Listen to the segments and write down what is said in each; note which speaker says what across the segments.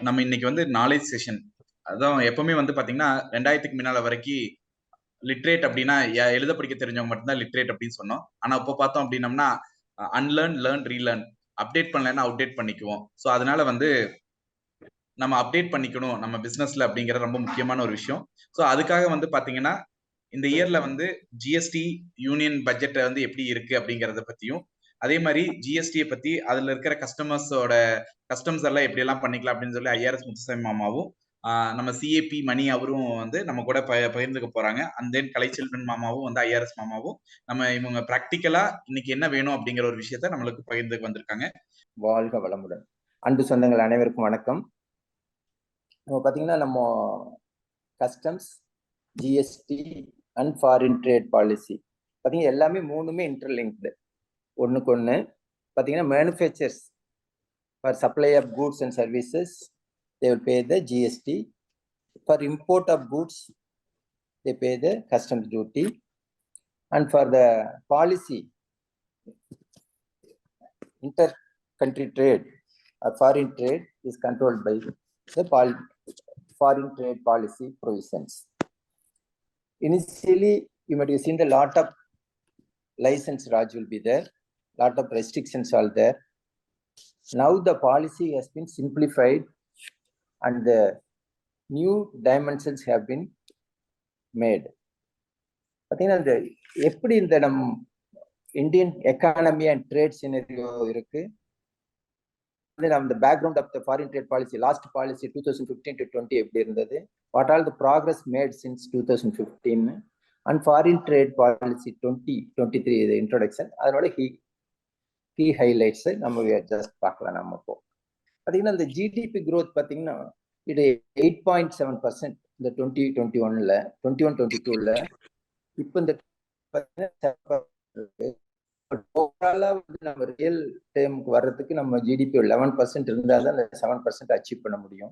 Speaker 1: நம்ம இன்னைக்கு வந்து நாலேஜ் செஷன். அதான் எப்பவுமே வந்து பாத்தீங்கன்னா 2000க்கு முன்னால வரைக்கும் லிட்ரேட் அப்படின்னா எழுத படிக்க தெரிஞ்சவங்க மட்டும்தான் லிட்ரேட் அப்படின்னு சொன்னோம். ஆனா இப்போ பார்த்தோம் அப்படின்னம்னா அன்லேர்ன், லேர்ன், ரீலேர்ன். அப்டேட் பண்ணலைன்னா அப்டேட் பண்ணிக்குவோம். ஸோ அதனால வந்து நம்ம அப்டேட் பண்ணிக்கணும் நம்ம பிசினஸ்ல அப்படிங்கிற ரொம்ப முக்கியமான ஒரு விஷயம். ஸோ அதுக்காக வந்து பாத்தீங்கன்னா இந்த இயர்ல வந்து ஜிஎஸ்டி யூனியன் பட்ஜெட் வந்து எப்படி இருக்கு அப்படிங்கறத பத்தியும், அதே மாதிரி ஜிஎஸ்டியை பத்தி அதுல இருக்கிற கஸ்டம்ஸ் எல்லாம் எப்படி எல்லாம் பண்ணிக்கலாம் அப்படின்னு சொல்லி ஐஆர்எஸ் முத்துசாமி மாமாவும் நம்ம சிஏபி மணி அவரும் வந்து நம்ம கூட பகிர்ந்துக்க போறாங்க. அண்ட் தென் கலைச்செல்வன் மாமாவும் வந்து ஐஆர்எஸ் மாமாவும் நம்ம இவங்க பிராக்டிக்கலா இன்னைக்கு என்ன வேணும் அப்படிங்கிற ஒரு விஷயத்த நம்மளுக்கு பகிர்ந்துக்கு வந்திருக்காங்க.
Speaker 2: வாழ்க வளமுடன். அன்பு சொந்தங்கள் அனைவருக்கும் வணக்கம். பாத்தீங்கன்னா நம்ம customs, GST and foreign trade policy பார்த்தீங்கன்னா எல்லாமே மூணுமே இன்டர்லிங்க்டு ஒன்றுக்கு ஒன்று. பார்த்தீங்கன்னா manufacturers for supply of goods and services they will pay the GST. For import of goods they pay the customs duty. And for the policy inter country trade or foreign trade is controlled by the foreign trade policy provisions. Initially, you might have seen the lot of license Raj will be there, lot of restrictions are there. Now the policy has been simplified and the new dimensions have been made. பார்த்தீங்கன்னா இந்த எப்படி இந்த நம் Indian economy and trade scenario இருக்கு. the background of the foreign trade policy, last policy 2015 to 20 எப்படி இருந்தது, what all the progress made since 2015, and foreign trade policy 2023 the introduction. அதனோட key highlights நம்ம just பார்க்கலாம். நம்ம இப்போ பார்த்தீங்கன்னா இந்த ஜிடிபி growth பார்த்தீங்கன்னா இது 8.7% இந்த 2021ல 21-22ல. இப்போ இந்த ஓவராலா வந்து நம்ம ரியல் டைமுக்கு வர்றதுக்கு நம்ம ஜிடிபி 11% இருந்தால் தான் அந்த 7% அச்சீவ் பண்ண முடியும்.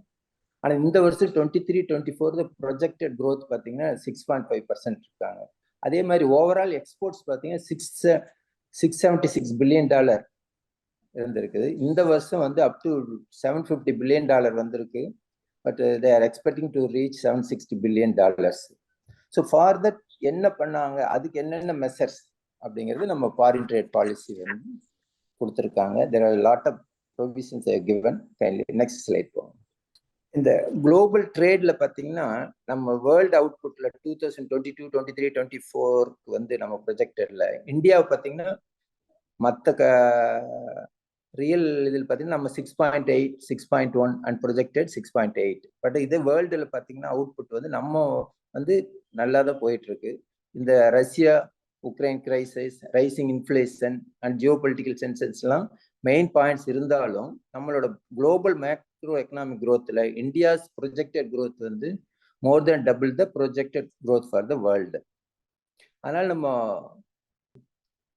Speaker 2: ஆனால் இந்த வருஷம் 23-24 ப்ரொஜெக்டட் க்ரோத் பார்த்தீங்கன்னா 6.5% இருக்காங்க. அதே மாதிரி ஓவரால் எக்ஸ்போர்ட்ஸ் பார்த்தீங்கன்னா $676 பில்லியன் இருந்திருக்குது. இந்த வருஷம் வந்து அப் டு $750 பில்லியன் வந்திருக்கு. But they are expecting to reach $760 billion. So for that என்ன பண்ணாங்க, அதுக்கு என்னென்ன மெஷர்ஸ் அப்படிங்கிறது நம்ம ஃபாரின் ட்ரேட் பாலிசி வந்து கொடுத்துருக்காங்க. There are lot of provisions given. Next slide போகும். இந்த குளோபல் ட்ரேட்ல பார்த்தீங்கன்னா நம்ம வேர்ல்டு அவுட்புட்ல 2022, 23, 24 வந்து நம்ம ப்ரொஜெக்டட்ல இந்தியாவை பார்த்தீங்கன்னா மற்ற ரியல் இதில் பார்த்தீங்கன்னா நம்ம 6.8, 6.1 அண்ட் ப்ரொஜெக்டட் 6.8. பட் இதே வேர்ல்டுல பார்த்தீங்கன்னா அவுட்புட் வந்து நம்ம வந்து நல்லா தான் போயிட்டு இருக்கு. இந்த Russia Ukraine crisis, rising inflation and geopolitical சென்சஸ்லாம் மெயின் பாயிண்ட்ஸ் இருந்தாலும் நம்மளோட குளோபல் மேக்ரோ எக்கனாமிக் க்ரோத்தில் இந்தியாஸ் ப்ரொஜெக்டட் க்ரோத் வந்து more than double the projected growth for the world. அதனால் நம்ம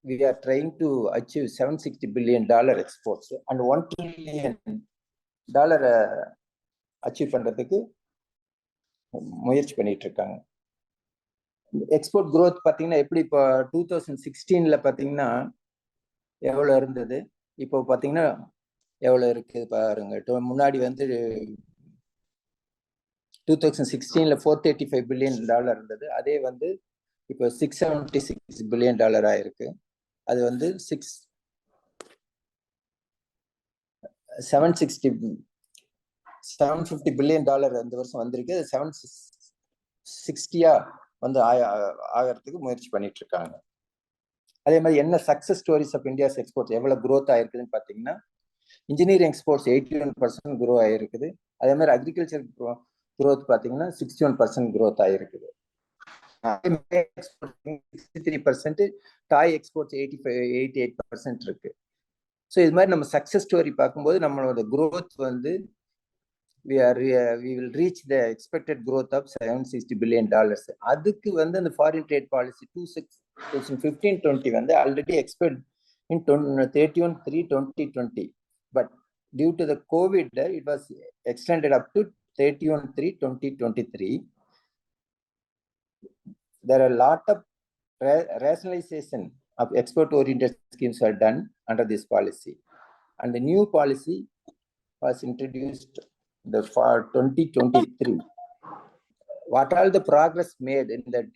Speaker 2: we are trying to achieve $760 billion exports and $1 trillion achieve பண்ணுறதுக்கு முயற்சி பண்ணிட்டு இருக்காங்க. எக்ஸ்போர்ட் க்ரோத் பார்த்தீங்கன்னா எப்படி இப்போ 2016ல பார்த்தீங்கன்னா எவ்வளோ இருந்தது, இப்போ பார்த்தீங்கன்னா எவ்வளோ இருக்குது பாருங்க. முன்னாடி வந்து 2016ல $435 பில்லியன் இருந்தது. அதே வந்து இப்போ $676 பில்லியன் ஆயிருக்கு. அது வந்து 750 பில்லியன் இந்த வருஷம் வந்திருக்கு. 760 வந்து ஆகிறதுக்கு முயற்சி பண்ணிட்டு இருக்காங்க. அதே மாதிரி என்ன success stories of India's exports எவ்வளவு க்ரோத் ஆயிருக்குதுன்னு பார்த்தீங்கன்னா இன்ஜினியரிங் எக்ஸ்போர்ட்ஸ் 81% க்ரோ ஆயிருக்குது. அதே மாதிரி அக்ரிகல்ச்சர் க்ரோத் பார்த்தீங்கன்னா 61% க்ரோத் ஆயிருக்குது. 63%, டாய் எக்ஸ்போர்ட்ஸ் 88% இருக்கு. ஸோ இது மாதிரி நம்ம சக்சஸ் ஸ்டோரி பார்க்கும்போது நம்மளோட க்ரோத் வந்து we will reach the expected growth of $760 billion. அதுக்கு வந்து அந்த ஃபாரின் ட்ரேட் பாலிசி 2015-20 வந்து already expect in 31/3/2020, but due to the COVID it was extended up to 31/3/2023. There are a lot of rationalization of export oriented schemes are done under this policy, and the new policy was introduced for 2023. What all the progress made in that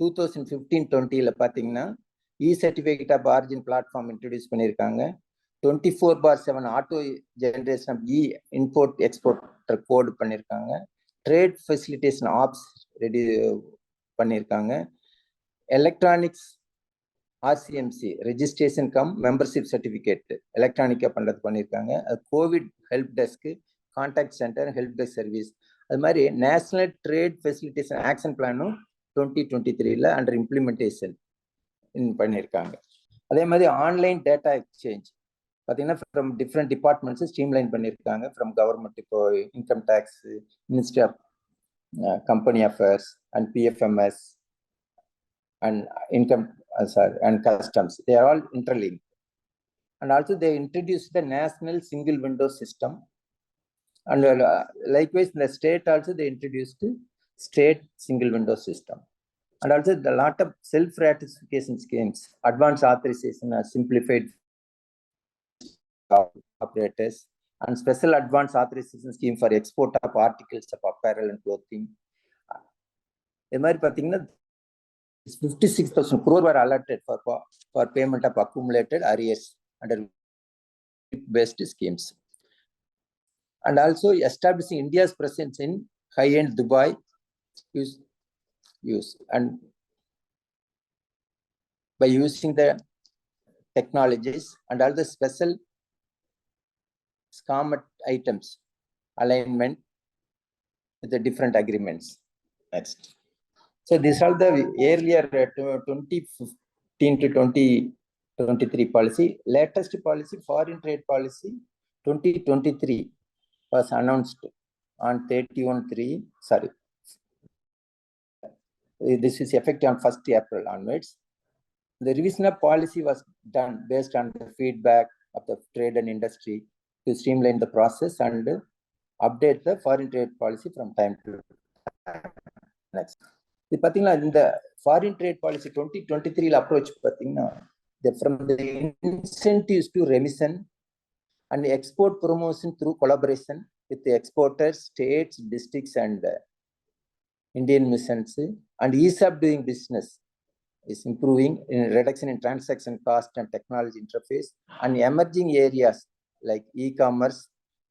Speaker 2: 2015-20 la pathina e-certificate of origin platform introduce பண்ணிருக்காங்க. 24/7 auto generation of e-import export code பண்ணிருக்காங்க. Trade facilitation ops ready பண்ணிருக்காங்க. Electronics RCMC registration cum membership certificate electronic பண்றது பண்ணிருக்காங்க. COVID help desk, contact center, help desk service. அது மாதிரி national trade facilitation action பிளானும் 2023 under implementation பண்ணியிருக்காங்க. அதே மாதிரி ஆன்லைன் டேட்டா எக்ஸ்சேஞ்ச் பார்த்தீங்கன்னா ஃப்ரம் டிஃப்ரெண்ட் டிபார்ட்மெண்ட்ஸ் ஸ்ட்ரீம்லைன் பண்ணியிருக்காங்க. ஃப்ரம் கவர்மெண்ட் இப்போ income tax, ministry of company affairs and PFMS and income and customs, they are all interlinked. And also they introduced the national single window system, and likewise in the state also they introduced state single window system. And also the lot of self ratification schemes, advance authorization, simplified operators, and special advance authorization scheme for export of articles of apparel and clothing. இது மாதிரி பார்த்தீங்கன்னா 56,000 crore were allotted for payment of accumulated arrears under based schemes. And also establishing India's presence in high-end Dubai use and by using the technologies and all the special SCAMAT items alignment with the different agreements. Next. So these are the earlier 2015 to 2023 policy. Latest policy, foreign trade policy 2023 was announced on 31/3. Sorry, this is effective on 1st April onwards. The revision of policy was done based on the feedback of the trade and industry to streamline the process and update the foreign trade policy from time to time. Next. இது பார்த்தீங்கன்னா இந்த foreign trade policy 2023 approach பார்த்தீங்கன்னா from the incentives to remission and export promotion through collaboration with exporters, states, districts and Indian missions and ease of doing business is improving in reduction in transaction cost and technology interface, and emerging areas like e-commerce,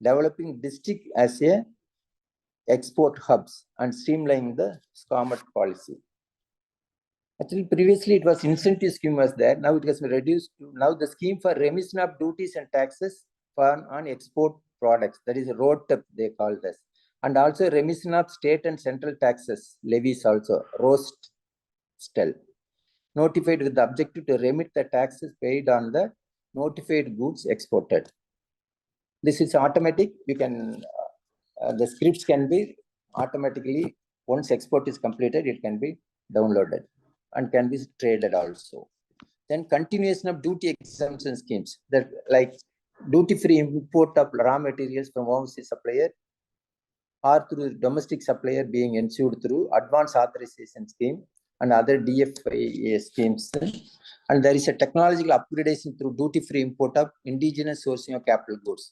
Speaker 2: developing district as a export hubs and streamlining the SCAMAT policy. Actually, previously it was incentive scheme was there. Now it has been reduced to now the scheme for remission of duties and taxes on export products. That is a road tap they call this, and also remission of state and central taxes levies also ROSTEL. Notified with the objective to remit the taxes paid on the notified goods exported. This is automatic. You can the scripts can be automatically, once export is completed, it can be downloaded and can be traded also. Then continuation of duty exemption schemes, that like duty free import of raw materials from overseas supplier or through domestic supplier being ensured through advance authorization scheme and other DFIA schemes. And there is a technological upgradation through duty free import of indigenous sourcing of capital goods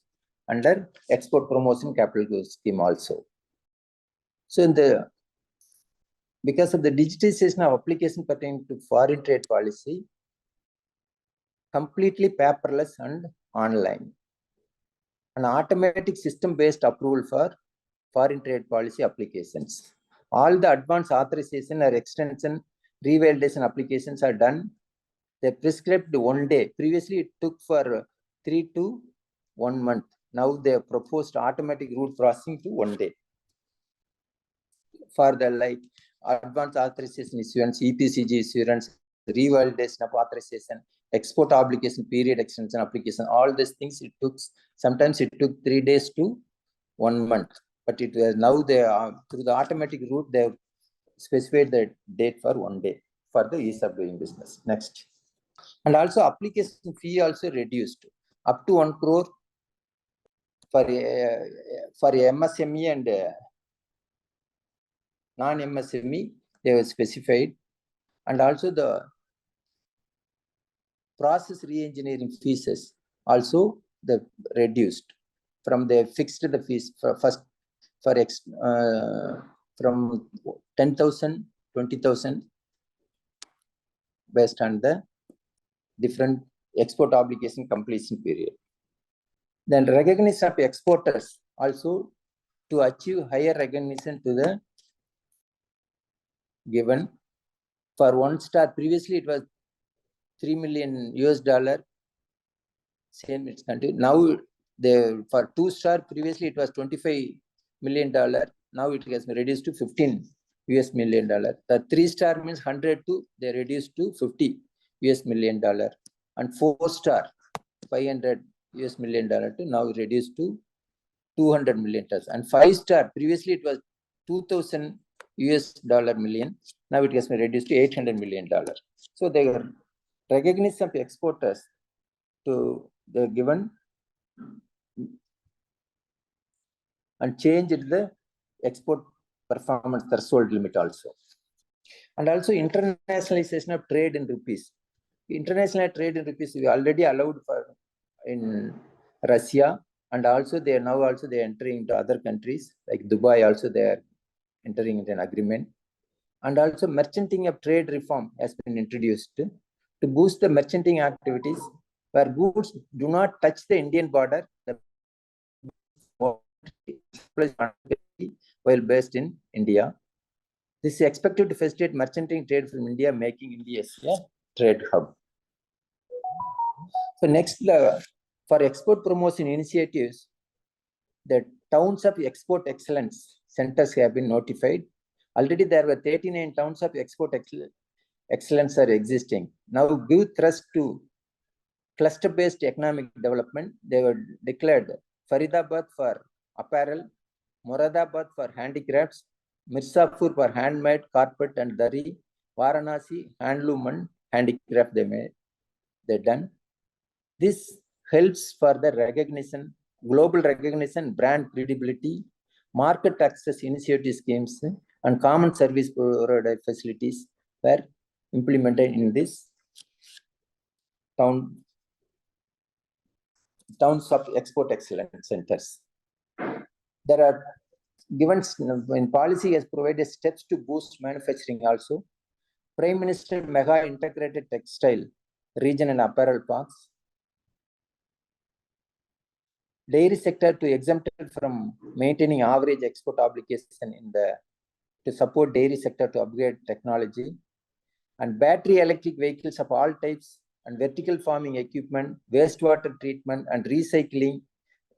Speaker 2: under export promotion capital goods scheme also. So in the because of the digitization of application pertaining to foreign trade policy, completely paperless and online, an automatic system based approval for foreign trade policy applications. All the advanced authorization or extension revalidation applications are done. They prescribed 1 day. Previously it took for 3 to 1 month. Now they have proposed automatic route processing to 1 day. For the like advanced authorization issuance, EPCG issuance, revalidation of authorization, export obligation period extension application, all these things it took, sometimes it took 3 days to 1 month. But it was now they are through the automatic route they have specified the date for 1 day for the ease of doing business. Next. And also application fee also reduced up to 1 crore for MSME and non-MSME they were specified. And also the process re-engineering fees also the reduced from the fixed the fees for first for from 10,000, 20,000 based on the different export obligation completion period. Then recognition of exporters also to achieve higher recognition to the given. For 1 star, previously it was $3 million US, same its country. Now for 2 star, previously it was $25 million. Now it has been reduced to $15 million. The 3 star means 100 to they reduced to $50 million, and 4 star $500 million to now reduced to $200 million. And 5 star, previously it was $2,000 million. Now it has been reduced to $800 million. So they are recognition of exporters to the given and changed the export performance threshold limit also. And also internationalization of trade in rupees. International trade in rupees we already allowed for in Russia, and also they are now also they are entering into other countries like Dubai. Also they are entering into an agreement. And also merchanting of trade reform has been introduced to boost the merchanting activities where goods do not touch the Indian border while based in India. This is expected to facilitate merchanting trade from India, making India a trade hub. So next, for export promotion initiatives, the towns of export excellence centers have been notified. Already there were 39 towns of export excellence are existing. Now give thrust to cluster-based economic development. They were declared Faridabad for apparel, Moradabad for handicrafts, Mirzapur for handmade carpet and dari, Varanasi handloom and handicraft they done. This helps for the recognition, global recognition, brand credibility, market access initiative schemes, and common service provider facilities were implemented in this towns of export excellence centers. There are given when policy has provided steps to boost manufacturing also. Prime Minister Mega Integrated Textile Region and Apparel Parks. Dairy sector to exempted from maintaining average export obligation in the to support dairy sector to upgrade technology, and battery electric vehicles of all types and vertical farming equipment, wastewater treatment and recycling,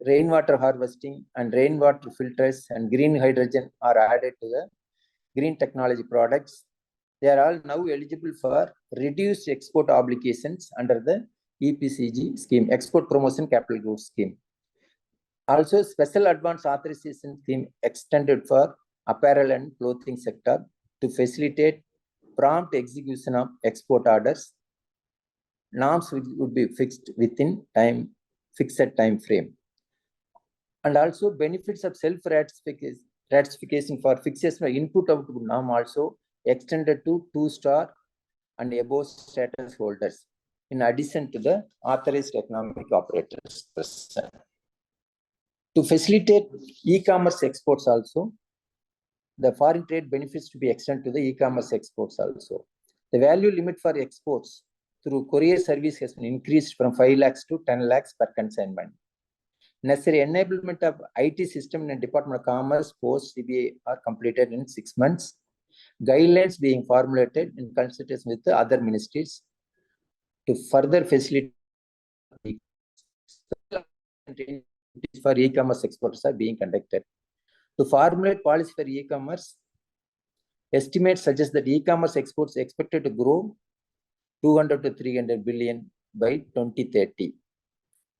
Speaker 2: rainwater harvesting and rainwater filters and green hydrogen are added to the green technology products. They are all now eligible for reduced export obligations under the EPCG scheme, Export Promotion Capital Goods Scheme. Also, special advance authorization scheme extended for apparel and clothing sector to facilitate prompt execution of export orders. Norms would be fixed within fixed time frame. And also benefits of self-ratification for fixation of input-output norm also extended to 2-star and above status holders, in addition to the authorized economic operators. To facilitate e-commerce exports also, the foreign trade benefits to be extended to the e-commerce exports also. The value limit for exports through courier service has been increased from 5 lakhs to 10 lakhs per consignment. Necessary enablement of IT system in Department of Commerce post CBA are completed in 6 months. Guidelines being formulated in consultation with the other ministries to further facilitate for e-commerce exports are being conducted. To formulate policy for e-commerce, estimates suggest that e-commerce exports are expected to grow 200 to 300 billion by 2030.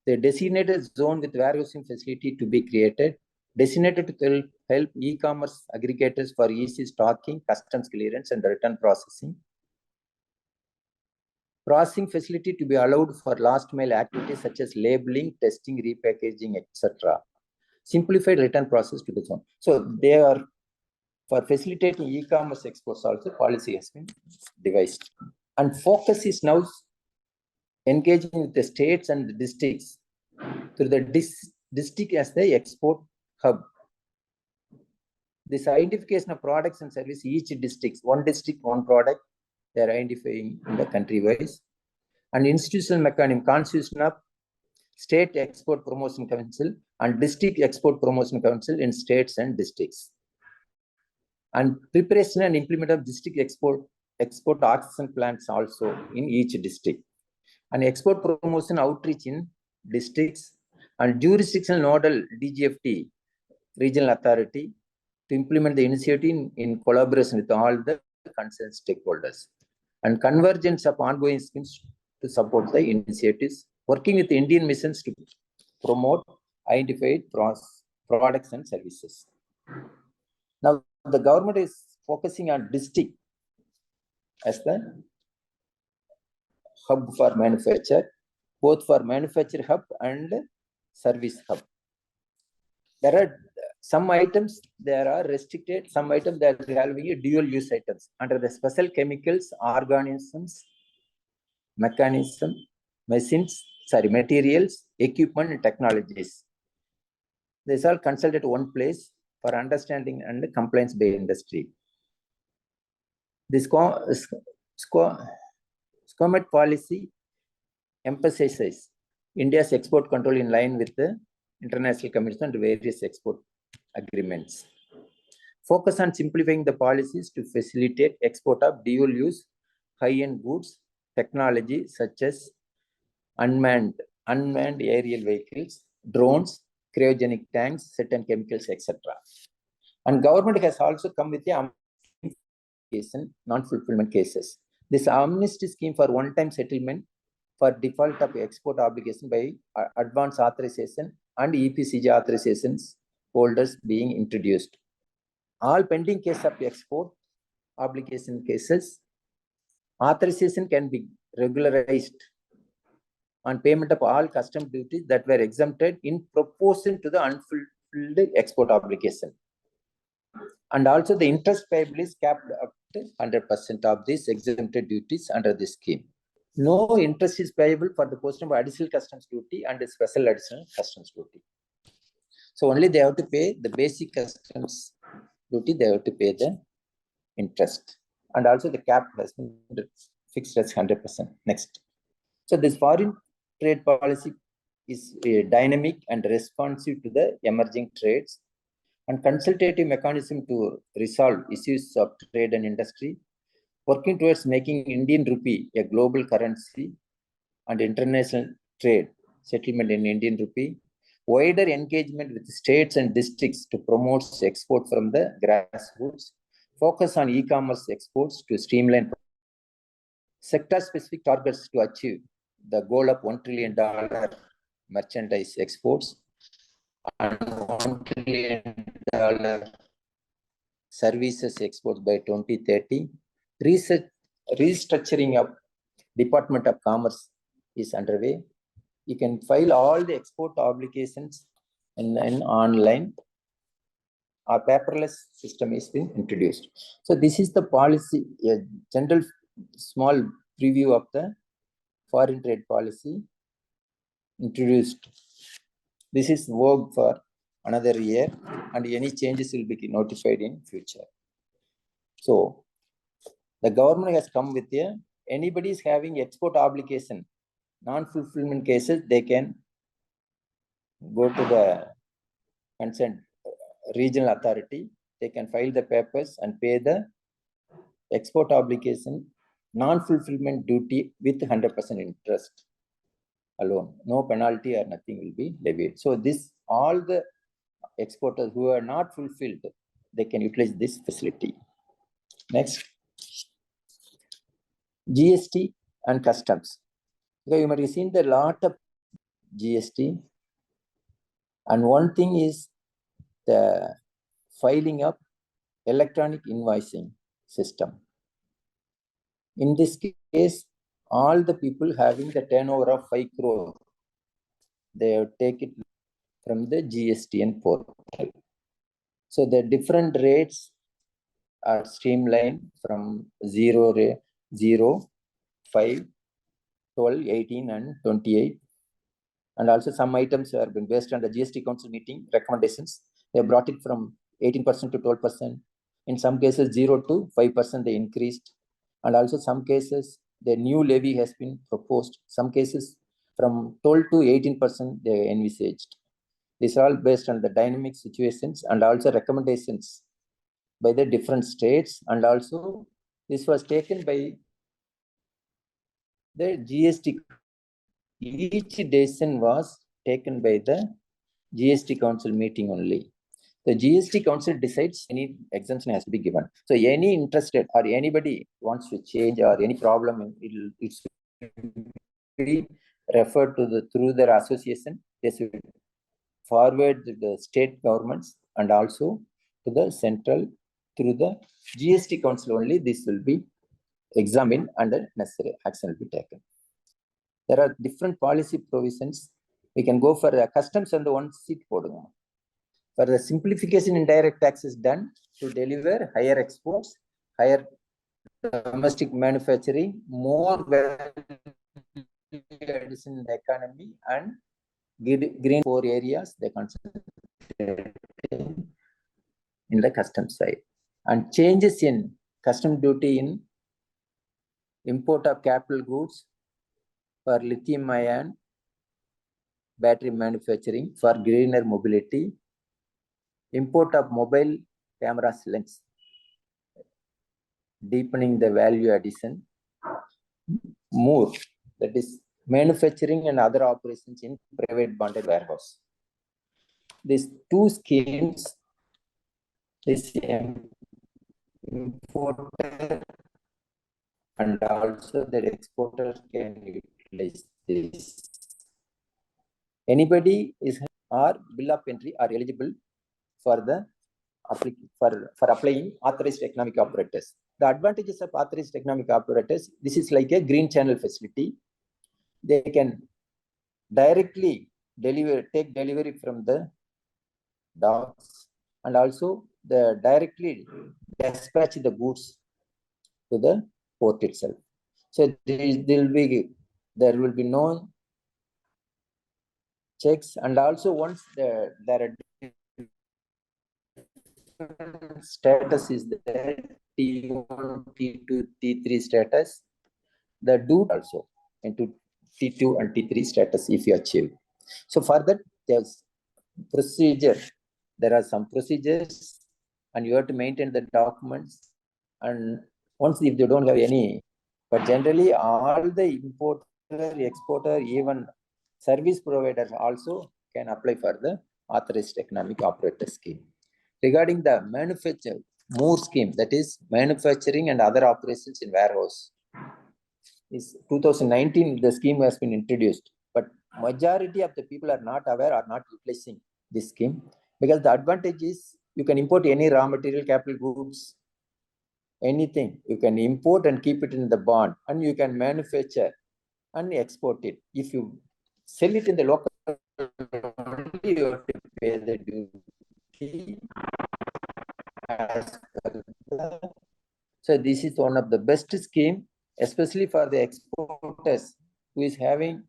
Speaker 2: The designated zone with warehousing facility to be created, designated to help e-commerce aggregators for easy stocking, customs clearance, and return processing. Processing facility to be allowed for last mile activities such as labeling, testing, repackaging, etc. Simplified return process to the zone. So they are for facilitating e-commerce exports also policy has been devised. And focus is now engaging with the states and the districts through the district as the export hub. This identification of products and services, each district, one district, one product, they are identifying in the country wise. And institutional mechanism, constitution of State Export Promotion Council and District Export Promotion Council in states and districts. And preparation and implementation of district export action plans also in each district. And export promotion outreach in districts and jurisdictional nodal DGFT, regional authority, to implement the initiative in collaboration with all the concerned stakeholders. And convergence of ongoing schemes to support the initiatives, working with Indian missions to promote identified products and services. Now, the government is focusing on district as the hub for manufacture, both for manufacture hub and service hub. There are some items that are restricted, some items that are having a dual use items under the special chemicals, organisms, mechanism, materials, equipment, and technologies. This all consulted at one place for understanding and compliance by industry. This SCOMET policy emphasizes India's export control in line with the international commitments and various export agreements. Focus on simplifying the policies to facilitate export of dual-use high-end goods, technology such as unmanned aerial vehicles, drones, cryogenic tanks, certain chemicals, etc. And government has also come with the non-fulfillment cases. This amnesty scheme for one-time settlement for default of export obligation by advance authorization and EPCG authorizations holders being introduced. All pending case of export obligation cases, authorization can be regularized on payment of all custom duties that were exempted in proportion to the unfulfilled export obligation. And also the interest payable is capped up to 100% of these exempted duties under this scheme. No interest is payable for the portion of additional customs duty and special additional customs duty. So only they have to pay the basic customs duty, they have to pay the interest. And also the cap has been fixed as 100%. Next. So this foreign trade policy is dynamic and responsive to the emerging trades and consultative mechanism to resolve issues of trade and industry, working towards making Indian rupee a global currency and international trade settlement in Indian rupee, wider engagement with states and districts to promote export from the grassroots, focus on e-commerce exports to streamline sector-specific targets to achieve the goal of $1 trillion merchandise exports and $1 trillion services exports by 2030. Restructuring of Department of Commerce is underway. You can file all the export obligations in online. Our paperless system is being introduced. So this is the policy, a general small preview of the foreign trade policy introduced. This is work for another year, and any changes will be notified in future. So the government has come with anybody is having export obligation, non-fulfillment cases, they can go to the concerned regional authority, they can file the papers and pay the export obligation non-fulfillment duty with 100% interest alone. No penalty or nothing will be levied. So this, all the exporters who are not fulfilled, they can utilize this facility. Next. GST and customs. So you might have seen the lot of GST. And one thing is the filing of electronic invoicing system. In this case, all the people having the turnover of 5 crore, they have taken it from the GSTN portal. So the different rates are streamlined from 0, 5, 12, 18, and 28. And also some items have been based on the GST Council meeting recommendations. They brought it from 18% to 12%. In some cases, 0 to 5% they increased. And also some cases, the new levy has been proposed. Some cases from 12 to 18% they envisaged. These are all based on the dynamic situations and also recommendations by the different states. And also this was taken by the GST. Each decision was taken by the GST Council meeting only. The GST Council decides any exemption has to be given. So any interested or anybody wants to change or any problem, it's be referred to through their association. They should forward to the state governments and also to the central through the GST Council only. This will be examined and the necessary action will be taken. There are different policy provisions. We can go for the customs on the one seat podunga. For the simplification in direct taxes done to deliver higher exports, higher domestic manufacturing, more addition in the economy, and green 4 areas they concentrate in the customs side. And changes in custom duty in import of capital goods for lithium ion battery manufacturing for greener mobility, import of mobile camera lens, deepening the value addition, more, that is manufacturing and other operations in private bonded warehouse. These two schemes, this importer and also the exporter can utilize this. Anybody is or bill of entry are eligible for the for applying authorized economic operators. The advantages of authorized economic operators, this is like a green channel facility. They can directly take delivery from the docks and also the directly dispatch the goods to the port itself. So there will be no checks, and also once there are status is there, T1, T2, T3 status, the due also into T2 and T3 status if you achieve. So for that, there's procedure. There are some procedures and you have to maintain the documents. And once if they don't have any, but generally all the importer, exporter, even service providers also can apply for the authorized economic operator scheme. Regarding the manufacture more scheme, that is manufacturing and other operations in warehouse, is 2019 the scheme has been introduced, but majority of the people are not aware or not utilizing this scheme, because the advantage is you can import any raw material, capital goods, anything you can import and keep it in the bond, and you can manufacture and export it. If you sell it in the local, you have to pay the duty. So this is one of the best scheme, especially for the exporters who is having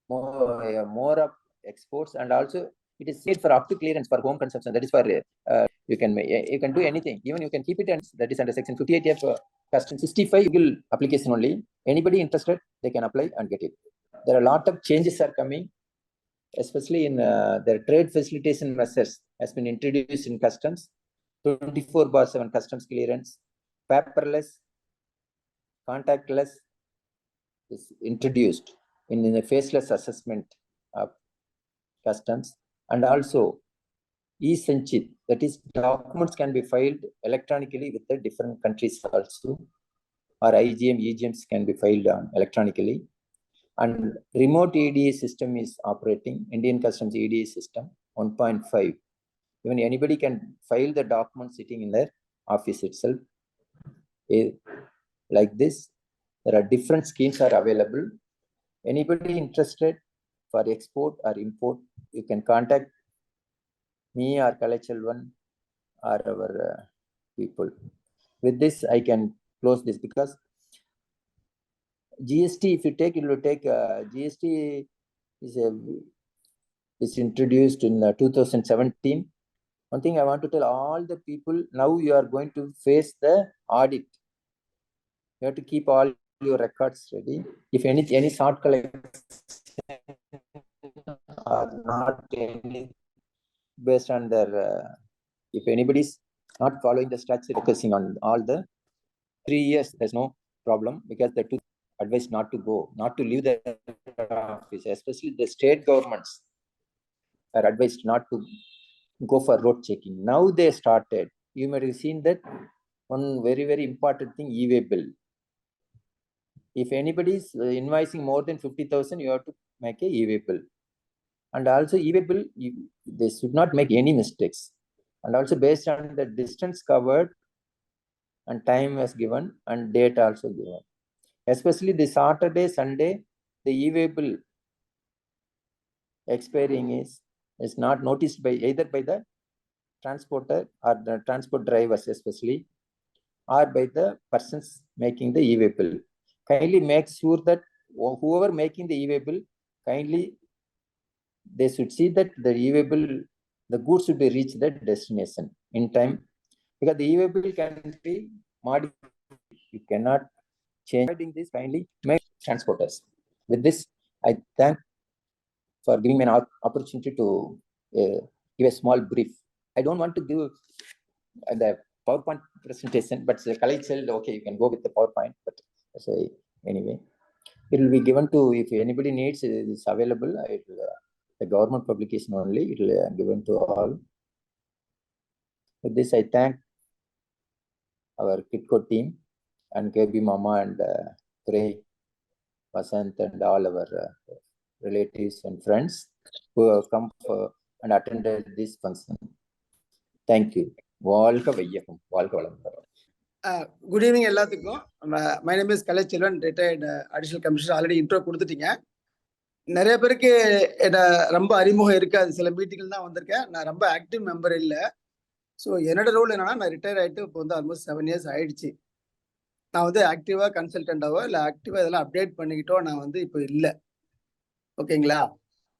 Speaker 2: more of exports, and also it is made for up to clearance for home consumption. That is for you can do anything, even you can keep it, and that is under section 58 of custom 65 legal application only. Anybody interested, they can apply and get it. There are a lot of changes are coming, especially in their trade facilitation measures has been introduced in customs. 24/7 customs clearance, paperless, contactless is introduced in the faceless assessment of customs, and also e-sanchit, that is documents can be filed electronically with the different countries also, or IGM, EGMs can be filed on electronically, and remote EDA system is operating, Indian Customs EDA system 1.5. Even anybody can file the document sitting in their office itself. Like this, there are different schemes are available. Anybody interested for export or import, you can contact me or Kalachalvan or our people. With this, I can close this, because GST, if you take, it will take GST is introduced in 2017. One thing I want to tell all the people, now you are going to face the audit. You have to keep all your records ready. If any short collection or not any based on their, if anybody's not following the structure, focusing on all the 3 years, there's no problem, because the two advised not to go, not to leave the office, especially the state governments are advised not to go for road checking. Now they started. You might have seen that one very, very important thing, e-way bill. If anybody is invoicing more than 50,000, you have to make a e-way bill. And also e-way bill, they should not make any mistakes. And also based on the distance covered and time was given and date also given. Especially the Saturday, Sunday, the e-way bill expiring is not noticed by either by the transporter or the transport drivers especially, or by the persons making the e-way bill. Kindly make sure that whoever making the e-way bill, kindly they should see that the e-way bill, the goods should be reached the destination in time, because the e-way bill can be modified. You cannot change. This, kindly make transporters. With this, I thank for giving me an opportunity to give a small brief. I don't want to give the PowerPoint presentation, but the college said, okay, you can go with the PowerPoint. But so anyway, it will be given to, if anybody needs, it's available. The government publication only, it will be given to all. With this, I thank our KITCO team and KB Mama and Trey, Vasant and all our relatives and friends who have come for and attended this function. Thank you. வாழ்க வையகம், வாழ்க வளமுடன்.
Speaker 3: Good evening எல்லாத்துக்கும். My name is Kalaiselvan, retired additional commissioner. Already intro கொடுத்துட்டீங்க. நிறைய பேருக்கு என்ன ரொம்ப அறிமுகம் இருக்காது. சில மீட்டிங்கில் தான் வந்திருக்கேன். நான் ரொம்ப ஆக்டிவ் மெம்பர் இல்லை. ஸோ என்னோட ரோல் என்னன்னா, நான் ரிட்டையர் ஆகிட்டு இப்போ வந்து ஆல்மோஸ்ட் 7 years ஆயிடுச்சு. நான் வந்து ஆக்டிவாக கன்சல்டண்டாவோ இல்லை ஆக்டிவாக இதெல்லாம் அப்டேட் பண்ணிக்கிட்டோ நான் வந்து இப்போ இல்லை. ஓகேங்களா?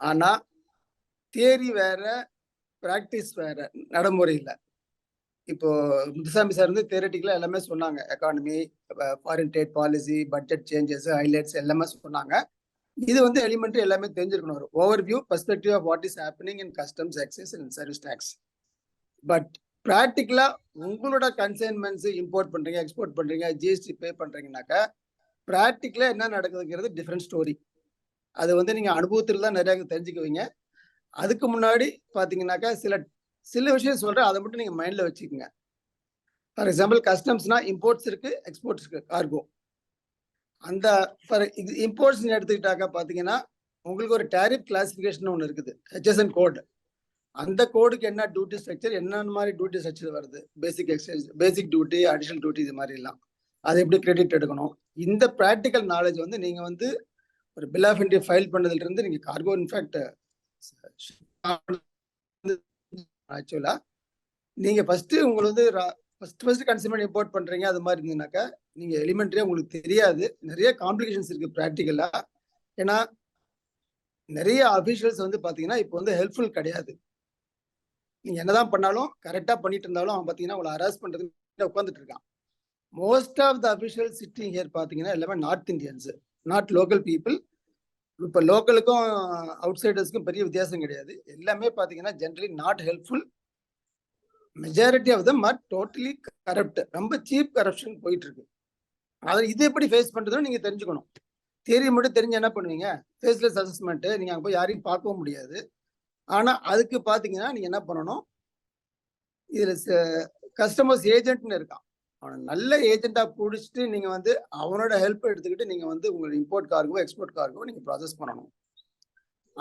Speaker 3: ஆனால் தியரி வேற, ப்ராக்டிஸ் வேற, நடைமுறை இல்லை. இப்போ முத்துசாமி சார் வந்து தியரட்டிக்கலாக எல்லாமே சொன்னாங்க. Economy, foreign trade policy, budget changes, highlights எல்லாமே சொன்னாங்க. இது வந்து எலிமெண்ட்ரி எல்லாமே தெரிஞ்சிருக்கணும். ஒரு overview perspective of what is happening in customs, excise and service tax. But ப்ராக்டிக்கலா உங்களோட கன்சைன்மெண்ட்ஸ் இம்போர்ட் பண்றீங்க, எக்ஸ்போர்ட் பண்றீங்க, ஜிஎஸ்டி பே பண்றீங்கன்னாக்கா ப்ராக்டிக்கலா என்ன நடக்குதுங்கிறது டிஃப்ரெண்ட் ஸ்டோரி. அது வந்து நீங்க அனுபவத்தில் தான் நிறைய தெரிஞ்சுக்குவீங்க. அதுக்கு முன்னாடி பாத்தீங்கன்னாக்கா சில விஷயம் சொல்றேன், அதை மட்டும் நீங்க மைண்ட்ல வச்சுக்கோங்க. ஃபார் எக்ஸாம்பிள், கஸ்டம்ஸ்னா இம்போர்ட்ஸ் இருக்கு, எக்ஸ்போர்ட்ஸ் இருக்கு, கார்கோ. அந்த இம்போர்ட்ஸ் எடுத்துக்கிட்டாக்கா பாத்தீங்கன்னா உங்களுக்கு ஒரு டேரிஃப் கிளாசிபிகேஷன் ஒன்று இருக்குது, HSN கோட். அந்த கோடுக்கு என்ன டியூட்டி ஸ்ட்ரக்சர், என்னென்ன மாதிரி டியூட்டி ஸ்ட்ரக்சர் வருது, பேசிக் எக்ஸ்சேஞ்ச், பேசிக் டியூட்டி, அடிஷனல் டியூட்டி, இது மாதிரி எல்லாம் அதை எப்படி கிரெடிட் எடுக்கணும். இந்த ப்ராக்டிக்கல் நாலேஜ் வந்து நீங்க வந்து ஒரு பில் ஆஃப் என்ட்ரி ஃபைல் பண்ணதுல இருந்து நீங்க கார்கோ இன்ஃபேக்ட் ஆக்சுவலா நீங்க ஃபர்ஸ்ட் உங்களுக்கு வந்து ஃபர்ஸ்ட் கன்சியூமர் இம்போர்ட் பண்றீங்க, அது மாதிரி இருந்ததுனாக்கா நீங்க எலிமெண்ட்ரியா உங்களுக்கு தெரியாது. நிறைய காம்ப்ளிகேஷன்ஸ் இருக்கு ப்ராக்டிக்கலா. ஏன்னா நிறைய அபிஷியல்ஸ் வந்து பாத்தீங்கன்னா இப்போ வந்து ஹெல்ப்ஃபுல் கிடையாது. நீங்க என்னதான் பண்ணாலும் கரெக்டா பண்ணிட்டு இருந்தாலும் அவன் பாத்தீங்கன்னா உங்களை ஹராஸ் பண்றதுக்கு உட்காந்துட்டு இருக்கான். Most of the official sitting here பாத்தீங்கன்னா எல்லாமே north Indians, not local people. இப்போ லோக்கலுக்கும் அவுட் சைடர்ஸ்க்கும் பெரிய வித்தியாசம் கிடையாது. எல்லாமே பாத்தீங்கன்னா generally not helpful. Majority of them are totally corrupt. ரொம்ப சீப் கரப்ஷன் போயிட்டு இருக்கு. அதாவது இது எப்படி ஃபேஸ் பண்றதுன்னு நீங்க தெரிஞ்சுக்கணும். தியரி மட்டும் தெரிஞ்சு என்ன பண்ணுவீங்க, ஃபேஸ்லெஸ் அசஸ்மெண்ட், நீங்க அங்கே போய் யாரையும் பார்க்கவும் முடியாது. ஆனா அதுக்கு பாத்தீங்கன்னா நீங்க என்ன பண்ணணும், இதுல கஸ்டமர்ஸ் ஏஜென்ட்னு இருக்கான், அவனை நல்ல ஏஜென்ட்டா பிடிச்சிட்டு நீங்க வந்து அவனோட ஹெல்ப் எடுத்துக்கிட்டு நீங்க வந்து உங்களோட இம்போர்ட் கார்கோ, எக்ஸ்போர்ட் கார்கோ நீங்க ப்ராசஸ் பண்ணணும்.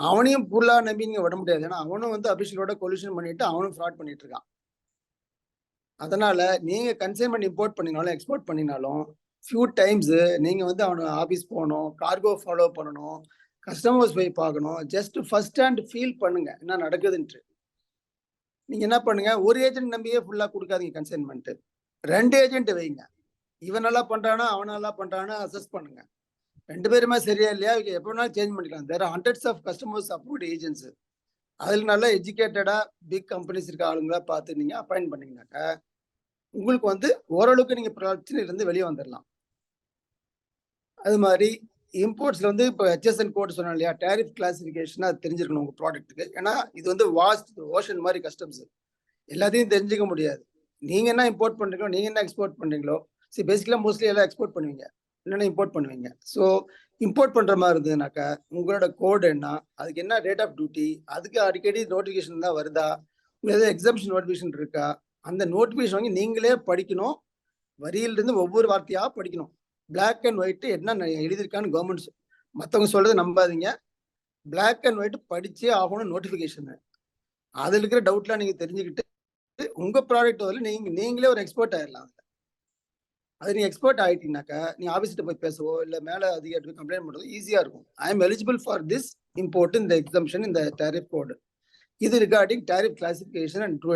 Speaker 3: அவனையும் ஃபுல்லா நம்பி நீங்க விட முடியாது. ஏன்னா அவனும் வந்து அபிஷியலோட கொல்யூஷன் பண்ணிட்டு அவனும் ஃப்ராட் பண்ணிட்டு இருக்கான். அதனால நீங்க கன்சைன்மெண்ட் இம்போர்ட் பண்ணினாலும் எக்ஸ்போர்ட் பண்ணினாலும் ஃபியூ டைம்ஸ் நீங்க வந்து அவனை ஆஃபீஸ் போகணும், கார்கோ ஃபாலோ பண்ணணும், கஸ்டமர்ஸ் போய் பார்க்கணும். ஜஸ்ட் ஃபர்ஸ்ட் ஹேண்ட் ஃபீல் பண்ணுங்க என்ன நடக்குதுன்ட்டு. நீங்க என்ன பண்ணுங்க, ஒரு ஏஜென்ட் நம்பியே ஃபுல்லா கொடுக்காதீங்க கன்சைன்மெண்ட். 2 ஏஜென்ட் வைங்க. இவன் நல்லா பண்றானா அவன் நல்லா பண்றானா அசஸ் பண்ணுங்க. 2 பேருமே சரியா இல்லையா எப்ப வேணாலும் சேஞ்ச் பண்ணிக்கலாம். There are hundreds of customers approved agents. அதில் நல்லா எஜுகேட்டடா பிக் கம்பெனிஸ் இருக்க ஆளுங்களா பார்த்து நீங்க அப்பாயிண்ட் பண்ணீங்கன்னாக்கா உங்களுக்கு வந்து ஓரளவுக்கு நீங்க பிரச்சனையில இருந்து வெளியே வந்துடலாம். அது மாதிரி இம்போர்ட்ஸ்ல வந்து இப்போ ஹெச்எஸ்என் கோட் சொன்னோம் இல்லையா, டேரிஃப் கிளாசிஃபிகேஷன் அது தெரிஞ்சிருக்கணும் உங்க ப்ராடக்ட்டுக்கு. ஏன்னா இது வந்து வாஸ்ட் ஓஷன் மாதிரி கஸ்டம்ஸ், எல்லாத்தையும் தெரிஞ்சுக்க முடியாது. நீங்க என்ன இம்போர்ட் பண்றீங்களோ, நீங்க என்ன எக்ஸ்போர்ட் பண்றீங்களோ, சரி பேசிக்கலா மோஸ்ட்லி எல்லாம் எக்ஸ்போர்ட் பண்ணுவீங்க, இல்லைன்னா இம்போர்ட் பண்ணுவீங்க. ஸோ இம்போர்ட் பண்ற மாதிரி இருந்ததுனாக்கா உங்களோட கோடு என்ன, அதுக்கு என்ன ரேட் ஆஃப் டியூட்டி, அதுக்கு அடிக்கடி நோட்டிஃபிகேஷன் தான் வருதா, உங்களுக்கு எதாவது எக்ஸாம்ஷன் நோட்டிஃபிகேஷன் இருக்கா, அந்த நோட்டிஃபிகேஷன் வாங்கி நீங்களே படிக்கணும். வரியிலிருந்து ஒவ்வொரு வார்த்தையா படிக்கணும். பிளாக் அண்ட் ஒயிட் என்ன எழுதியிருக்கான்னு கவர்மெண்ட் மற்றவங்க சொல்றதை நம்பாதீங்க. பிளாக் அண்ட் ஒயிட் படிச்சே ஆகணும் நோட்டிஃபிகேஷன். அதுல இருக்கிற டவுட்லாம் நீங்க தெரிஞ்சுக்கிட்டு உங்க ப்ராடக்ட் வந்து நீங்களே ஒரு எக்ஸ்போர்ட் ஆயிடலாம். அது நீங்க எக்ஸ்போர்ட் ஆயிட்டீங்கன்னாக்கா நீங்க ஆஃபீஸ்கிட்ட போய் பேசவோ இல்லை மேலே அதிகாரிட்டு கம்ப்ளைண்ட் பண்ணுறது ஈஸியா இருக்கும். I am eligible for this import இந்த எக்ஸம்ஷன் இந்த டேரிஃப் கோடு. இது regarding tariff classification and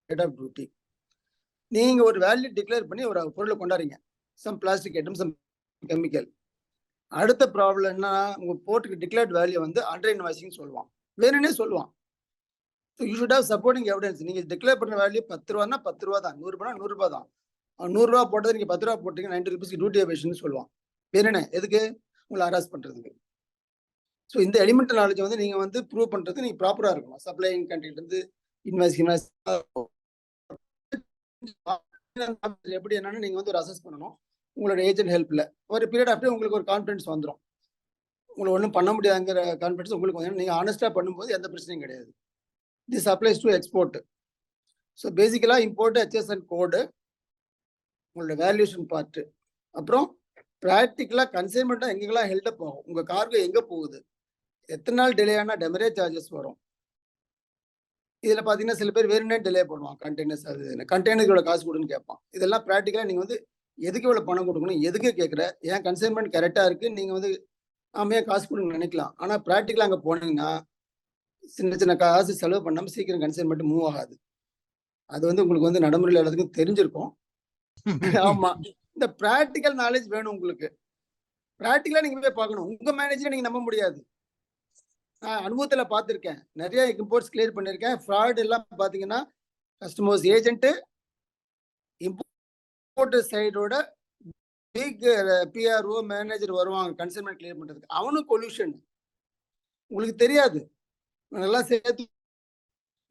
Speaker 3: rate of duty. நீங்க ஒரு வேல்யூ டிக்ளேர் பண்ணி ஒரு பொருளை கொண்டாடுறீங்க, some plastic item, some chemical. அடுத்த ப்ராப்ளம் என்ன, உங்க போர்ட்டுக்கு டிக்ளேர்ட் வேல்யூ வந்து அண்டர் இன்வாய்சிங் சொல்லுவான், வேணும்னே சொல்லுவான். You should have supporting evidence. நீங்க டிக்ளேர் பண்ண வேல்யூ 10 ரூபான்னா 10 ரூபா தான், 100 ரூபாய் 100 ரூபாய் தான். 100 ரூபா போட்டது நீங்க 10 ரூபா போட்டீங்க, 90 ருபீஸ்க்கு டியூட்டி எவேஷன் சொல்லுவான். வேணும்னே எதுக்கு, உங்களை ஹராஸ் பண்றதுக்கு. ஸோ இந்த எலிமெண்டல் நாலேஜ் வந்து நீங்க வந்து ப்ரூவ் பண்றதுக்கு நீங்க ப்ராப்பரா இருக்கணும். சப்ளைங் கண்ட்ரில இருந்து இன்வாய்ஸ் எப்படி என்னன்னு நீங்க வந்து ஒரு அசஸ் பண்ணணும். உங்களோட ஏஜென்ட் ஹெல்ப்ல ஒரு பீரியட் ஆஃப்டர் உங்களுக்கு ஒரு கான்ஃபிடன்ஸ் வந்துடும். உங்களை ஒன்றும் பண்ண முடியாதுங்கிற கான்ஃபிடன்ஸ் உங்களுக்கு வந்து நீங்க ஆனஸ்டா பண்ணும்போது எந்த பிரச்சனையும் கிடையாது. This applies to export. So பேசிக்கலா இம்போர்ட் ஹெச்எஸ்என் கோடு, உங்களோட வேல்யூஷன் பார்ட், அப்புறம் ப்ராக்டிக்கலா கன்சைன்மெண்ட்டா எங்கெல்லாம் ஹெல்டப் ஆகும், உங்க கார்கோ எங்க போகுது, எத்தனை நாள் டிலே ஆனா டெமரேஜ் சார்ஜஸ் வரும். இதுல பாத்தீங்கன்னா சில பேர் வேணும்னே டிலே பண்ணுவான், கண்டெய்னர்ஸ் அது கண்டெய்னருக்கு இவ்வளவு காசு கொடுன்னு கேட்பான். இதெல்லாம் ப்ராக்டிக்கலா நீங்க வந்து எதுக்கு இவ்வளவு பணம் கொடுக்கணும், எதுக்கு கேட்குற, ஏன் கன்சைன்மெண்ட் கரெக்டா இருக்கு, நீங்க வந்து நாம ஏன் காசு கொடுங்க நினைக்கலாம். ஆனா ப்ராக்டிக்கலா அங்க போனீங்கன்னா சின்ன சின்ன காசு செலவு பண்ணாம சீக்கிரம் கன்சைன்மெண்ட் மூவ் ஆகாது. அது வந்து உங்களுக்கு வந்து நடைமுறையில் எல்லாத்துக்கும் தெரிஞ்சிருக்கும். ஆமா, இந்த ப்ராக்டிக்கல் நாலேஜ் வேணும் உங்களுக்கு. ப்ராக்டிக்கலா நீங்க போய் பார்க்கணும். உங்க மேனேஜரை நீங்க நம்ப முடியாது. நான் அனுபவத்துல பார்த்துருக்கேன், நிறைய இம்போர்ட்ஸ் கிளியர் பண்ணிருக்கேன். ஃப்ராட் எல்லாம் பாத்தீங்கன்னா கஸ்டமர்ஸ் ஏஜென்ட் இம்போர்ட்டர் சைடோட பிக் பிஆர்ஓ மேனேஜர் வருவாங்க கன்சைன்மெண்ட் கிளியர் பண்றதுக்கு. அவனும் கொல்யூஷன் உங்களுக்கு தெரியாது. நல்லா சேர்த்து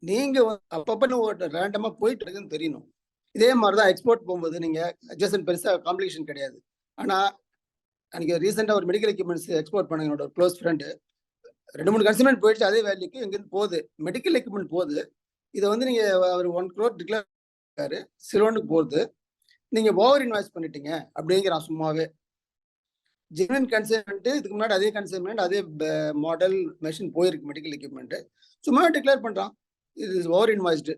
Speaker 3: நீங்க அப்பப்ப ரேண்டமா போயிட்டு இருக்குன்னு தெரியணும். இதே மாதிரிதான் எக்ஸ்போர்ட் போகும்போது நீங்க அட்ஜஸ்ட் பெருசா காம்ப்ளிகேஷன் கிடையாது. ஆனா அன்னைக்கு ரீசெண்டா ஒரு மெடிக்கல் எக்யூப்மெண்ட்ஸ் எக்ஸ்போர்ட் பண்ண என்னோட க்ளோஸ் ஃப்ரெண்டு 2-3 கன்சைன்மெண்ட் போயிடுச்சு. அதே வேல்யூக்கு எங்கிருந்து போகுது, மெடிக்கல் எக்யூப்மெண்ட் போகுது. இதை வந்து நீங்க ஒரு 1 crore டிக்ளேர் சிலோனுக்கு போகுது, நீங்க ஓவர் இன்வெஸ்ட் பண்ணிட்டீங்க அப்படிங்கிறான் சும்மாவே. ஜெனுவின் கன்சைன்மெண்ட், இதுக்கு முன்னாடி அதே கன்சைன்மெண்ட் அதே மாடல் மெஷின் போயிருக்கு மெடிக்கல் எக்யூப்மெண்ட், சும்மா டிக்ளேர் பண்றான் இது ஓவர் இன்வாய்ஸ்டு.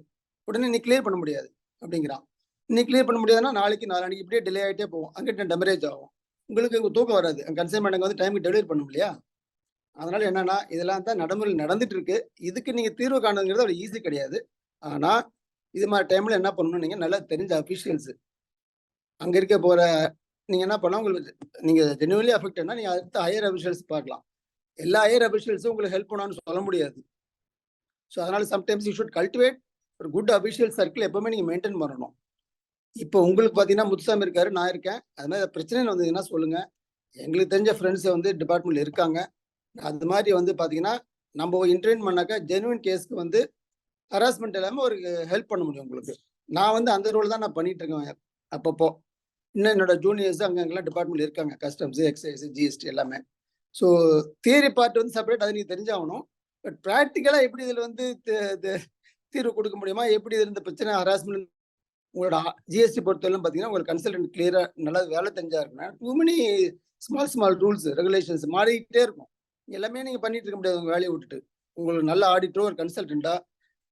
Speaker 3: உடனே நீ கிளியர் பண்ண முடியாது அப்படிங்கிறான். நீ கிளியர் பண்ண முடியாதுன்னா நாளைக்கு நாளைக்கு இப்படியே டிலே ஆகிட்டே போகும், அங்கிட்ட டெமரேஜ் ஆகும், உங்களுக்கு தூக்கம் வராது. கன்சைன்மெண்ட் வந்து டைமுக்கு டெலிவரி பண்ணும் இல்லையா. அதனால என்னன்னா இதெல்லாம் தான் நடைமுறை நடந்துட்டு இருக்கு. இதுக்கு நீங்க தீர்வு காணுங்கிறது அவ்வளவு ஈஸி கிடையாது. ஆனா இது மாதிரி டைம்ல என்ன பண்ணணும், நீங்க நல்லா தெரிஞ்ச அபிஷியல்ஸ் அங்க இருக்க போற நீங்க என்ன பண்ணலாம், உங்களுக்கு நீங்க ஜெனுவன்லி அஃபெக்ட்னா நீங்க அடுத்த ஹையர் அபிஷியல்ஸ் பார்க்கலாம். எல்லா ஹையர் அபிஷியல்ஸும் உங்களுக்கு ஹெல்ப் பண்ணணும்னு சொல்ல முடியாது. ஸோ அதனால சம்டைம்ஸ் யூ ஷுட் கல்டிவேட் ஒரு குட் அபிஷியல் சர்க்கிள் எப்பவுமே நீங்க மெயின்டைன் பண்ணணும். இப்போ உங்களுக்கு பாத்தீங்கன்னா முத்துசாமி இருக்காரு, நான் இருக்கேன். அது மாதிரி பிரச்சனை வந்ததுன்னா சொல்லுங்க. எங்களுக்கு தெரிஞ்ச ஃப்ரெண்ட்ஸ் வந்து டிபார்ட்மெண்ட்ல இருக்காங்க. அது மாதிரி வந்து பாத்தீங்கன்னா நம்ம இன்டர்வியூ பண்ணாக்கா ஜெனுவின் கேஸ்க்கு வந்து ஹராஸ்மெண்ட் இல்லாம ஒரு ஹெல்ப் பண்ண முடியும் உங்களுக்கு. நான் வந்து அந்த ரோல் தான் நான் பண்ணிட்டு இருக்கேன் அப்பப்போ. இன்னும் என்னோட ஜூனியர்ஸ் அங்கெல்லாம் டிபார்ட்மெண்ட்ல இருக்காங்க, கஸ்டம்ஸ், எக்ஸைஸ், ஜிஎஸ்டி எல்லாமே. ஸோ தியரி பார்ட் வந்து செப்பரேட், அதை நீங்க தெரிஞ்சாகணும். பட் ப்ராக்டிக்கலா எப்படி இதுல வந்து தீர்வு கொடுக்க முடியுமா, எப்படி இது இந்த பிரச்சனை ஹராஸ்மெண்ட் உங்களோட ஜிஎஸ்டி பொறுத்தவரைக்கும் பாத்தீங்கன்னா உங்களுக்கு கன்சல்டன்ட் கிளியரா நல்லா வேலை தெரிஞ்சா இருக்குன்னா too many small rules regulations மாறிக்கிட்டே இருக்கும். எல்லாமே நீங்க பண்ணிட்டு இருக்க முடியாது உங்க வேலையை விட்டுட்டு. உங்களுக்கு நல்ல ஆடிட்டரோ ஒரு கன்சல்டண்டா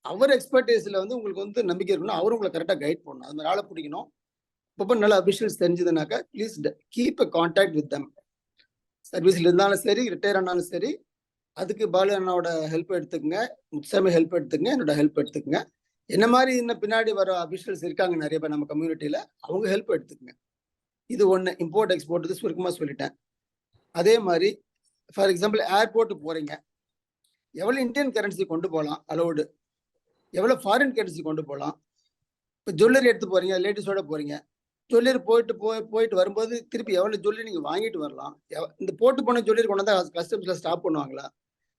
Speaker 3: அவர் எக்ஸ்பர்டைஸ்ல வந்து உங்களுக்கு வந்து நம்பிக்கை இருக்கணும், அவரும் உங்களை கரெக்டாக கைட் பண்ணணும். அது மாதிரி ஆளை பிடிக்கணும். இப்போ நல்ல அபிஷியல்ஸ் தெரிஞ்சதுனாக்கா please keep a contact with them. சர்வீஸ்ல இருந்தாலும் சரி, ரிட்டையர் ஆனாலும் சரி, அதுக்கு பாலு அண்ணாவோட ஹெல்ப் எடுத்துக்கங்க, முத்துசாமி ஹெல்ப் எடுத்துக்கங்க, என்னோட ஹெல்ப் எடுத்துக்கங்க. என்ன மாதிரி இன்னும் பின்னாடி வர அபிஷியல்ஸ் இருக்காங்க நிறைய பேர் நம்ம கம்யூனிட்டியில, அவங்க ஹெல்ப் எடுத்துக்கங்க. இது ஒன்று. இம்போர்ட் எக்ஸ்போர்ட் சுருக்கமாக சொல்லிட்டேன். அதே மாதிரி ஃபார் எக்ஸாம்பிள் ஏர்போர்ட் போறீங்க, எவ்வளவு இந்தியன் கரன்சி கொண்டு போகலாம் அலோடு, எவ்வளவு ஃபாரின் கரன்சி கொண்டு போகலாம். இப்போ ஜுவல்லரி எடுத்து போறீங்க, லேடிஸோட போறீங்க, ஜுவல்லரி போயிட்டு வரும்போது திருப்பி எவ்வளவு ஜுவல்லரி நீங்க வாங்கிட்டு வரலாம். இந்த போட்டு போன ஜுவல்லரி கொண்டு வந்தா கஸ்டம்ஸ்ல ஸ்டாப் பண்ணுவாங்களா?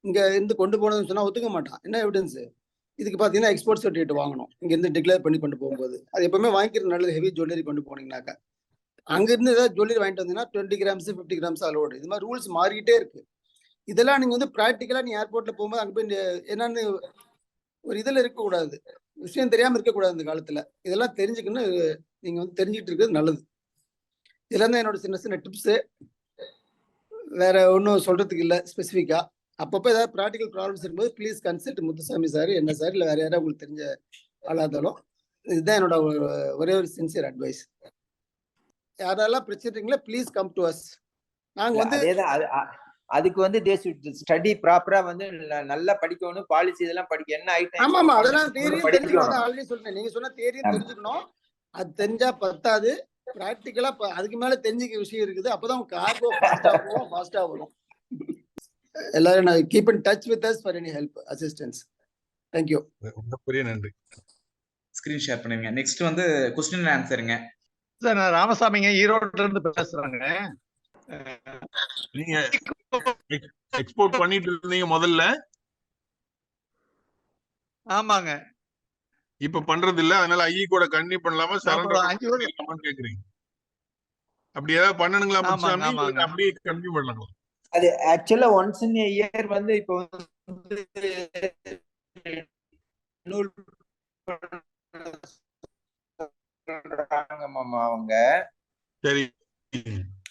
Speaker 3: இங்க இருந்து கொண்டு போனதுன்னு சொன்னா ஒத்துக்க மாட்டான். என்ன எவிடன்ஸ்? இதுக்கு பாத்தீங்கன்னா எக்ஸ்போர்ட் சர்டிஃபிகேட் வாங்கணும், இங்க இருந்து டிக்ளேர் பண்ணி கொண்டு போகும்போது. அது எப்பவுமே வாங்கிக்கிறது நல்லது. ஹெவி ஜுவல்லரி கொண்டு போனீங்கன்னாக்கா அங்க இருந்து ஏதாவது ஜுவல்லரி வாங்கிட்டு வந்தீங்கன்னா 20 கிராம்ஸ் 50 கிராம்ஸ் அலோடு. இது மாதிரி ரூல்ஸ் மாறிக்கிட்டே இருக்கு. இதெல்லாம் நீங்க வந்து ப்ராக்டிக்கலா நீ ஏர்போர்ட்ல போகும்போது அங்க போய் என்னன்னு ஒரு இதுல இருக்கக்கூடாது, விஷயம் தெரியாம இருக்கக்கூடாது. இந்த காலத்துல இதெல்லாம் தெரிஞ்சுக்கணும். நீங்க வந்து தெரிஞ்சுக்கிட்டு இருக்கிறது நல்லது. இதெல்லாம் தான் என்னோட சின்ன சின்ன டிப்ஸ். வேற ஒன்றும் சொல்றதுக்கு இல்லை ஸ்பெசிஃபிக்கா. அப்பப்போ ஏதாவது ப்ராக்டிக்கல் ப்ராப்ளம்ஸ் இருக்கும்போது ப்ளீஸ் கன்சல்ட் முத்துசாமி சார், என்ன சார், இல்லை வேற யாராவது உங்களுக்கு தெரிஞ்ச ஆளா இருந்தாலும். இதுதான் என்னோட ஒரே ஒரு சின்சியர் அட்வைஸ். யாரெல்லாம் பிரச்சனை இருக்கீங்களா ப்ளீஸ் கம் டு அஸ். நாங்க வந்து
Speaker 2: அதுக்கு வந்து ஸ்டடி ப்ராப்பரா வந்து நல்லா படிக்கணும். பாலிசி இதெல்லாம் படிக்க என்ன ஐட்டம்.
Speaker 3: ஆமா ஆமா, அதெல்லாம் தியரியும் தெரிஞ்சுக்கணும். ஆல்ரெடி சொல்றேன், நீங்க சொன்ன தியரியும் தெரிஞ்சுக்கணும். அது தெரிஞ்சா பத்தாது, ப்ராக்டிக்கலா அதுக்கு மேல தெரிஞ்சுக்க விஷயம் இருக்குது. அப்பதான் கார்கோ ஃபாஸ்டா வரும். எல்லாரும் நான் keep in touch with us for any help assistance. Thank you.
Speaker 4: பெரிய நன்றி.
Speaker 1: ஸ்கிரீன் ஷேர் பண்ணுங்க. நெக்ஸ்ட் வந்து क्वेश्चन அண்ட் ஆன்சருங்க.
Speaker 5: சார் நான் ராமசாமிங்க, ஈரோட்ல இருந்து பேசுறேங்க.
Speaker 4: நீங்க எக்ஸ்போர்ட் பண்ணிட்டு இருந்தீங்க முதல்ல?
Speaker 5: ஆமாங்க.
Speaker 4: இப்ப பண்றது இல்ல, அதனால ஐ கூட கண்டினியூ பண்ணலாமா சரண்டர் கேக்குறீங்க? அப்படி ஏதாவது பண்ணணுங்களா முத்துசாமி? அப்படியே கண்டினியூ பண்ணலாம்.
Speaker 2: அது ஆக்சுவலா ஒன்ஸ் இன் இயர் வந்து இப்போ வந்து அவங்க
Speaker 4: சரி,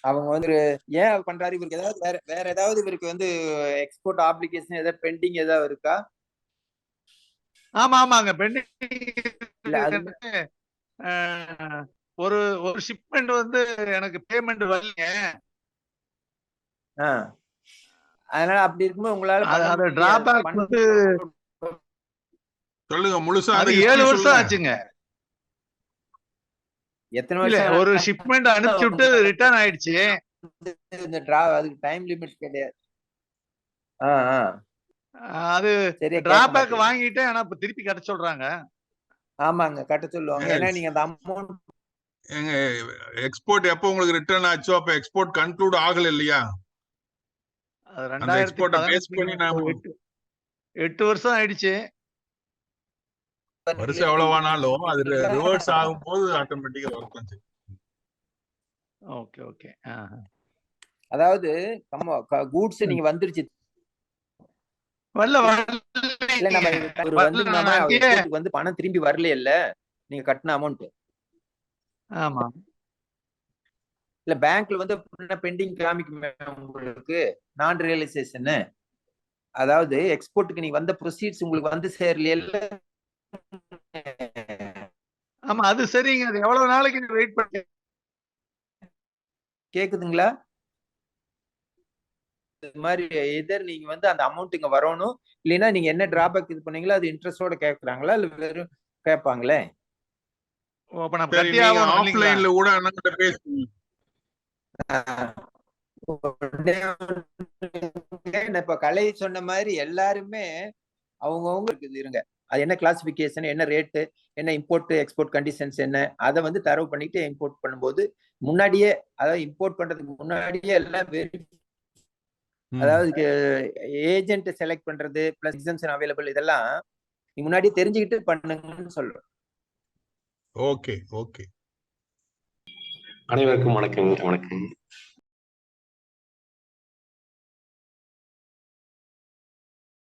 Speaker 2: அவங்க வந்து ஏன் பண்றாரு, இவருக்கு ஏதாவது வேற ஏதாவது இவருக்கு வந்து எக்ஸ்போர்ட் ஆப்ளிகேஷன் ஏதாவது பெண்டிங் ஏதாவது இருக்கா?
Speaker 5: ஆமாங்க, பெண்டிங். ஒரு ஷிப்மெண்ட் வந்து எனக்கு பேமெண்ட் வரலங்க.
Speaker 2: அதனால அப்படி இருக்கும்போது உங்களால
Speaker 5: அது டிராபேக் வந்து
Speaker 4: சொல்லுங்க முழுசா.
Speaker 5: அது 7 வருஷம் ஆச்சுங்க.
Speaker 2: எத்தனை வருஷம்?
Speaker 5: ஒரு ஷிப்மெண்ட் அனுப்பிச்சு விட்டு ரிட்டர்ன் ஆயிடுச்சு.
Speaker 2: இந்த அதுக்கு டைம் லிமிட் கிடையாது.
Speaker 5: அது டிராபேக் வாங்கிட்டு ஆனா இப்ப திருப்பி கட்ட சொல்றாங்க.
Speaker 2: ஆமாங்க, கட்ட சொல்லுவாங்க. ஏன்னா நீங்க அந்த அமௌண்ட்
Speaker 4: எக்ஸ்போர்ட் எப்போ உங்களுக்கு ரிட்டர்ன் ஆச்சோ அப்ப எக்ஸ்போர்ட் கன்க்ளூட் ஆகல இல்லையா?
Speaker 5: 8 வருஷம் ஆயிடுச்சு.
Speaker 4: வருஷம் எவ்வளவானாலும் அது ரிவர்ஸ் ஆகும் போது ஆட்டோமேட்டிக்கா வரும்.
Speaker 5: Okay okay.
Speaker 2: அதாவது கூட்ஸ் நீங்க வந்துருச்சு வந்து பணம் திரும்பி வரல இல்ல நீங்க கட்டின அமௌண்ட்.
Speaker 5: ஆமா
Speaker 2: இல்ல பேங்க்ல வந்து பெண்டிங் காமிக்குமே உங்களுக்கு நான் ரியலைசேஷன். அதாவது எக்ஸ்போர்ட்டுக்கு நீங்க வந்த ப்ரொசீட்ஸ் உங்களுக்கு வந்து சேரல.
Speaker 5: ஆமா அது சரிங்க. அது எவ்வளவு நாளைக்கு வெயிட் பண்ணி
Speaker 2: கேக்குதுங்களா? இது மாதிரி எதர் நீங்க வந்து அந்த அமௌண்ட் இங்க வரணும், இல்லைன்னா நீங்க என்ன டிராபேக் இது பண்ணீங்களோ அது இன்ட்ரெஸ்டோட கேக்குறாங்களா இல்ல வெறும் கேட்பாங்களே?
Speaker 4: ஆஃப்லைன்ல கூட அண்ணன்கிட்ட பேசுங்க.
Speaker 2: இப்ப கலை சொன்ன மாதிரி எல்லாருமே அவங்கவுங்க இருங்க, அது என்ன கிளாசிபிகேஷன், என்ன ரேட்டு, என்ன இம்போர்ட் எக்ஸ்போர்ட் கண்டிஷன்ஸ் என்ன, அதை வந்து தரவு பண்ணிட்டு இம்போர்ட் பண்ணும்போது முன்னாடியே, அதாவது இம்போர்ட் பண்றதுக்கு முன்னாடியே எல்லாம் அதாவது ஏஜென்ட் செலக்ட் பண்றது பிளஸ் எக்ஸம்ஷன் அவைலபிள் இதெல்லாம் முன்னாடியே தெரிஞ்சுக்கிட்டு பண்ணுங்கன்னு சொல்றோம்.
Speaker 4: Okay okay.
Speaker 6: அனைவருக்கும் வணக்கம்.